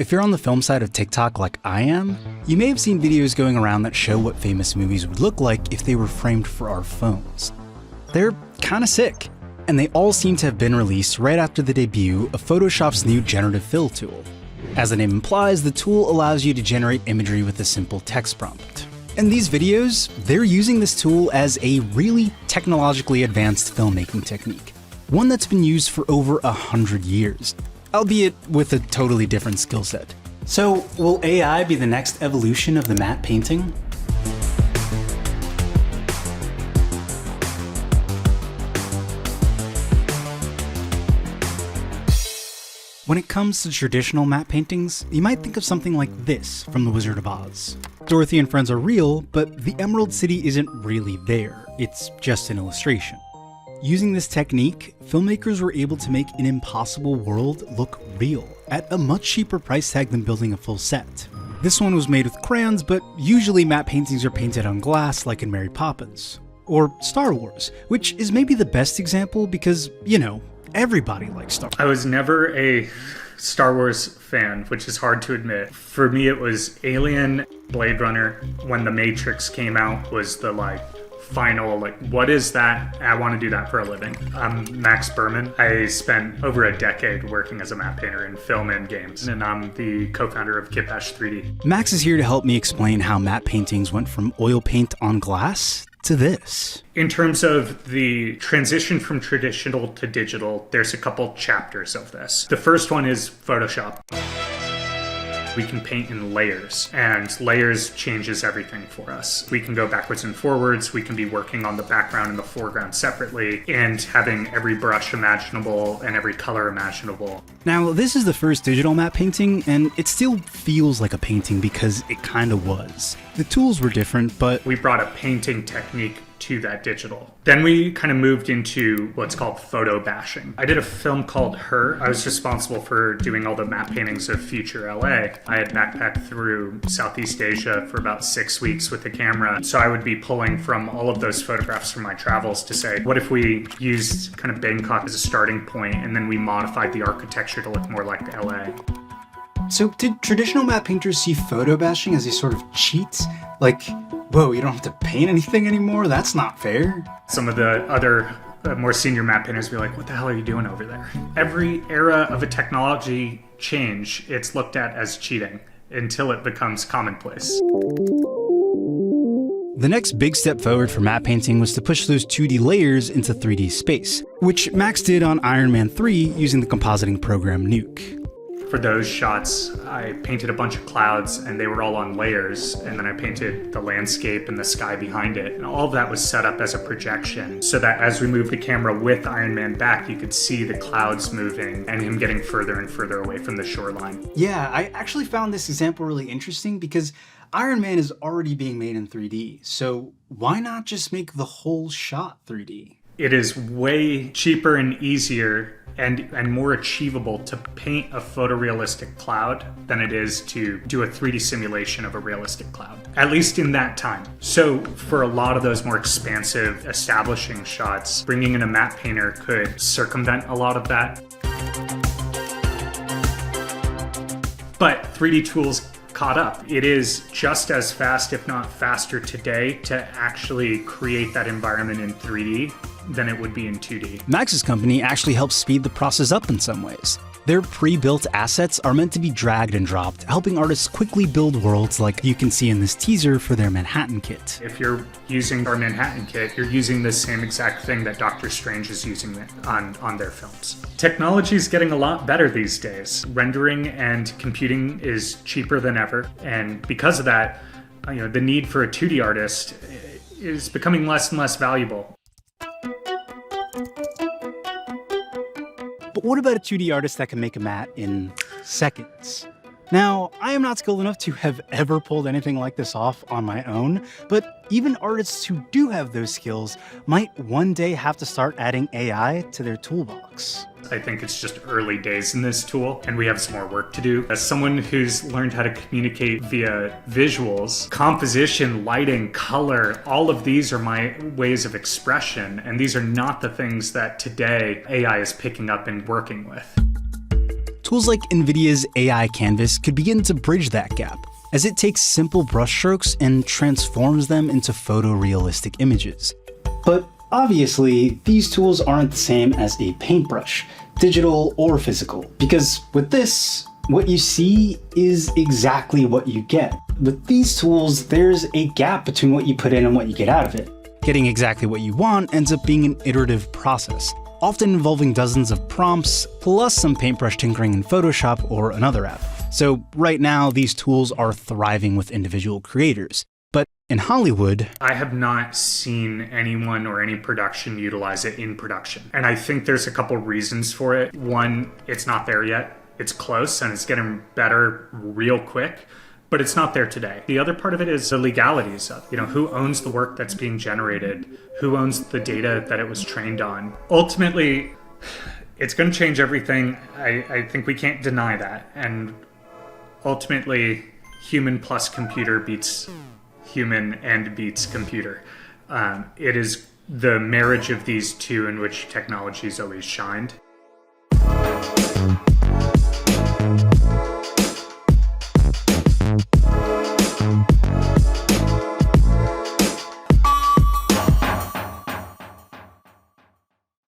If you're on the film side of TikTok like I am, you may have seen videos going around that show what famous movies would look like if they were framed for our phones. They're kinda sick, and they all seem to have been released right after the debut of Photoshop's new generative fill tool. As the name implies, the tool allows you to generate imagery with a simple text prompt. In these videos, they're using this tool as a really technologically advanced filmmaking technique, one that's been used for over 100 years, albeit with a totally different skill set. So, will AI be the next evolution of the matte painting? When it comes to traditional matte paintings, you might think of something like this from The Wizard of Oz. Dorothy and friends are real, but the Emerald City isn't really there, it's just an illustration. Using this technique, filmmakers were able to make an impossible world look real, at a much cheaper price tag than building a full set. This one was made with crayons, but usually matte paintings are painted on glass like in Mary Poppins. Or Star Wars, which is maybe the best example because, you know, everybody likes Star Wars. I was never a Star Wars fan, which is hard to admit. For me, it was Alien, Blade Runner. When The Matrix came out was the final, what is that? I want to do that for a living. I'm Max Berman. I spent over a decade working as a matte painter in film and games, and I'm the co-founder of Kitbash 3D. Max is here to help me explain how matte paintings went from oil paint on glass to this. In terms of the transition from traditional to digital, there's a couple chapters of this. The first one is Photoshop. We can paint in layers, and layers changes everything for us. We can go backwards and forwards, we can be working on the background and the foreground separately, and having every brush imaginable and every color imaginable. Now, this is the first digital matte painting, and it still feels like a painting because it kinda was. The tools were different, but we brought a painting technique to that digital. Then we kind of moved into what's called photo bashing. I did a film called Her. I was responsible for doing all the matte paintings of future LA. I had backpacked through Southeast Asia for about 6 weeks with the camera. So I would be pulling from all of those photographs from my travels to say, what if we used kind of Bangkok as a starting point and then we modified the architecture to look more like LA? So did traditional matte painters see photo bashing as a sort of cheat? Whoa, you don't have to paint anything anymore? That's not fair. Some of the other more senior matte painters be like, what the hell are you doing over there? Every era of a technology change, it's looked at as cheating until it becomes commonplace. The next big step forward for matte painting was to push those 2D layers into 3D space, which Max did on Iron Man 3 using the compositing program Nuke. For those shots, I painted a bunch of clouds and they were all on layers, and then I painted the landscape and the sky behind it. And all of that was set up as a projection so that as we moved the camera with Iron Man back, you could see the clouds moving and him getting further and further away from the shoreline. Yeah, I actually found this example really interesting because Iron Man is already being made in 3D, so why not just make the whole shot 3D? It is way cheaper and easier and more achievable to paint a photorealistic cloud than it is to do a 3D simulation of a realistic cloud, at least in that time. So for a lot of those more expansive establishing shots, bringing in a matte painter could circumvent a lot of that. But 3D tools caught up. It is just as fast, if not faster today, to actually create that environment in 3D than it would be in 2D. Max's company actually helps speed the process up in some ways. Their pre-built assets are meant to be dragged and dropped, helping artists quickly build worlds like you can see in this teaser for their Manhattan kit. If you're using our Manhattan kit, you're using the same exact thing that Doctor Strange is using on their films. Technology is getting a lot better these days. Rendering and computing is cheaper than ever, and because of that, the need for a 2D artist is becoming less and less valuable. But what about a 2D artist that can make a matte in seconds? Now, I am not skilled enough to have ever pulled anything like this off on my own, but even artists who do have those skills might one day have to start adding AI to their toolbox. I think it's just early days in this tool, and we have some more work to do. As someone who's learned how to communicate via visuals, composition, lighting, color, all of these are my ways of expression, and these are not the things that today AI is picking up and working with. Tools like NVIDIA's AI Canvas could begin to bridge that gap, as it takes simple brushstrokes and transforms them into photorealistic images. But obviously, these tools aren't the same as a paintbrush, digital or physical, because with this, what you see is exactly what you get. With these tools, there's a gap between what you put in and what you get out of it. Getting exactly what you want ends up being an iterative process, often involving dozens of prompts, plus some paintbrush tinkering in Photoshop or another app. So right now, these tools are thriving with individual creators. But in Hollywood, I have not seen anyone or any production utilize it in production. And I think there's a couple reasons for it. One, it's not there yet. It's close and it's getting better real quick, but it's not there today. The other part of it is the legalities of, who owns the work that's being generated, who owns the data that it was trained on. Ultimately, it's going to change everything. I think we can't deny that. And ultimately, human plus computer beats human and beats computer. It is the marriage of these two in which technology's always shined.